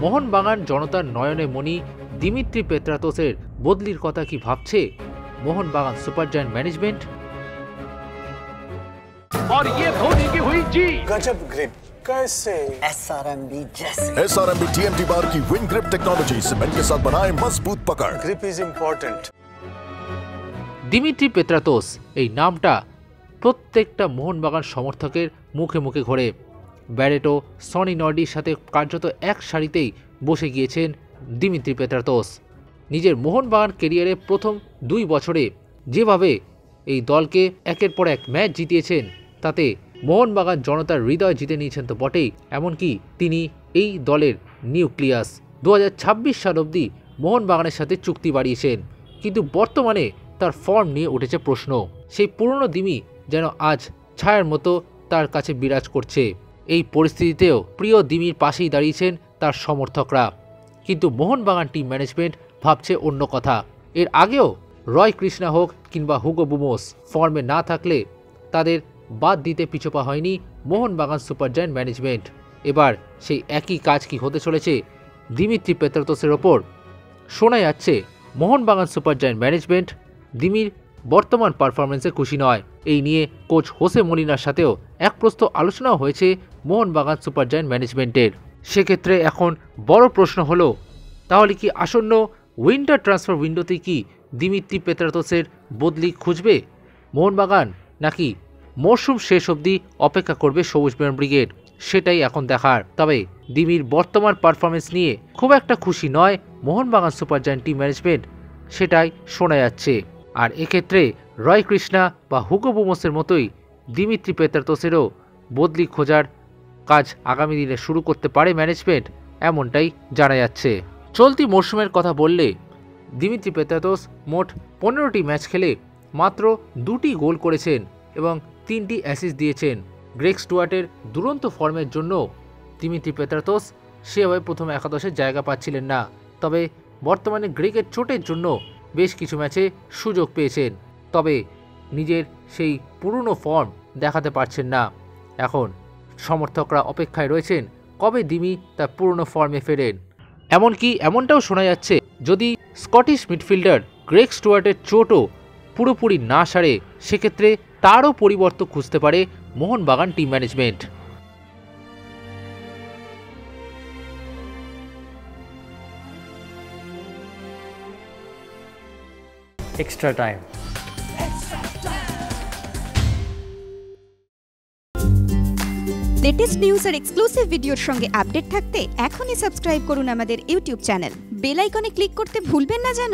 মোহনবাগান জনতার নয়নে মণি দিমিত্রি পেত্রাতোসের বদলির কথা কি ভাবছে মোহনবাগান সুপার জায়ান্ট ম্যানেজমেন্ট? और ये धोनी की हुई जी गजब ग्रिप कैसे SRMB जैसे SRMB TMT बार की विन ग्रिप टेक्नोलॉजी सीमेंट के साथ बनाए मजबूत पकड़। Grip is important. Dmitry Petratos এই নামটা প্রত্যেকটা মোহনবাগান সমর্থকের মুখে মুখে ঘোরে। ব্যারেটো সনি নর্ডির সাথে কার্যত এক সারিতেই বসে গিয়েছেন দিমিত্রি পেত্রাতোস। নিজের মোহনবাগান কেরিয়ারে প্রথম 2 বছরে যেভাবে এই দলকে একের পর এক ম্যাচ জিতিয়েছেন, তাতে মোহনবাগান জনতার হৃদয় জিতে নিয়েছেন তো বটেই, এমনকি তিনি এই দলের নিউক্লিয়াস। 2026 সাল অবধি মোহনবাগানের সাথে চুক্তি বাড়িয়েছেন, কিন্তু বর্তমানে তার ফর্ম নিয়ে উঠেছে প্রশ্ন। সেই পুরনো দিমি যেন আজ ছায়ার মতো তার কাছে বিরাজ করছে। এই পরিস্থিতিতেও প্রিয় দিমির পাশেই দাঁড়িয়েছেন তার সমর্থকরা, কিন্তু মোহনবাগান টিম ম্যানেজমেন্ট ভাবছে অন্য কথা। এর আগেও রয় কৃষ্ণা হোক কিংবা হুগো বুমোস ফর্মে না থাকলে তাদের বাদ দিতে পিছপা হয়নি মোহনবাগান সুপার জায়ান্ট ম্যানেজমেন্ট। এবার সেই একই কাজ কি হতে চলেছে দিমিত্রি পেত্রাতোসের ওপর? শোনা যাচ্ছে মোহনবাগান সুপার জায়ান্ট ম্যানেজমেন্ট দিমির বর্তমান পারফরমেন্সে খুশি নয়। এই নিয়ে কোচ হোসে মলিনার সাথেও এক প্রস্থ আলোচনাও হয়েছে মোহনবাগান সুপার জায়ান্ট ম্যানেজমেন্টের। সেক্ষেত্রে এখন বড় প্রশ্ন হলো, তাহলে কি আসন্ন উইন্টার ট্রান্সফার উইন্ডোতে কি দিমিত্রি পেত্রাতোসের বদলি খুঁজবে মোহনবাগান, নাকি মরশুম শেষ অবধি অপেক্ষা করবে সবুজ মেরুন ব্রিগেড? সেটাই এখন দেখার। তবে দিমির বর্তমান পারফরমেন্স নিয়ে খুব একটা খুশি নয় Mohun Bagan super giant team management, সেটাই শোনা যাচ্ছে। আর এক্ষেত্রে রয় কৃষ্ণা বা হুগো বুমোসের মতোই দিমিত্রি পেত্রাতোসেরও বদলি খোঁজার কাজ আগামী দিনে শুরু করতে পারে ম্যানেজমেন্ট, এমনটাই জানা যাচ্ছে। চলতি মরশুমের কথা বললে দিমিত্রি পেত্রাতোস মোট 15টি ম্যাচ খেলে মাত্র 2টি গোল করেছেন এবং 3টি অ্যাসিস্ট দিয়েছেন। গ্রেগ স্টুয়ার্টের দুরন্ত ফর্মের জন্য দিমিত্রি পেত্রাতোস সেভাবে প্রথম একাদশে জায়গা পাচ্ছিলেন না। তবে বর্তমানে গ্রেগের চোটের জন্য বেশ কিছু ম্যাচে সুযোগ পেয়েছেন, তবে নিজের সেই পুরনো ফর্ম দেখাতে পারছেন না। এখন সমর্থকরা অপেক্ষায় রয়েছেন কবে দিমি তার পুরনো ফর্মে ফেরেন। এমনকি এমনটাও শোনা যাচ্ছে, যদি স্কটিশ মিডফিল্ডার গ্রেগ স্টুয়ার্টের চোটও পুরোপুরি না সারে, সেক্ষেত্রে তারও পরিবর্তন খুঁজতে পারে Mohun Bagan team management. extra time. Latest news আর এক্সক্লুসিভ ভিডিওর সঙ্গে আপডেট থাকতে এখনই সাবস্ক্রাইব করুন আমাদের ইউটিউব চ্যানেল। বেল আইকনে ক্লিক করতে ভুলবেন না যেন।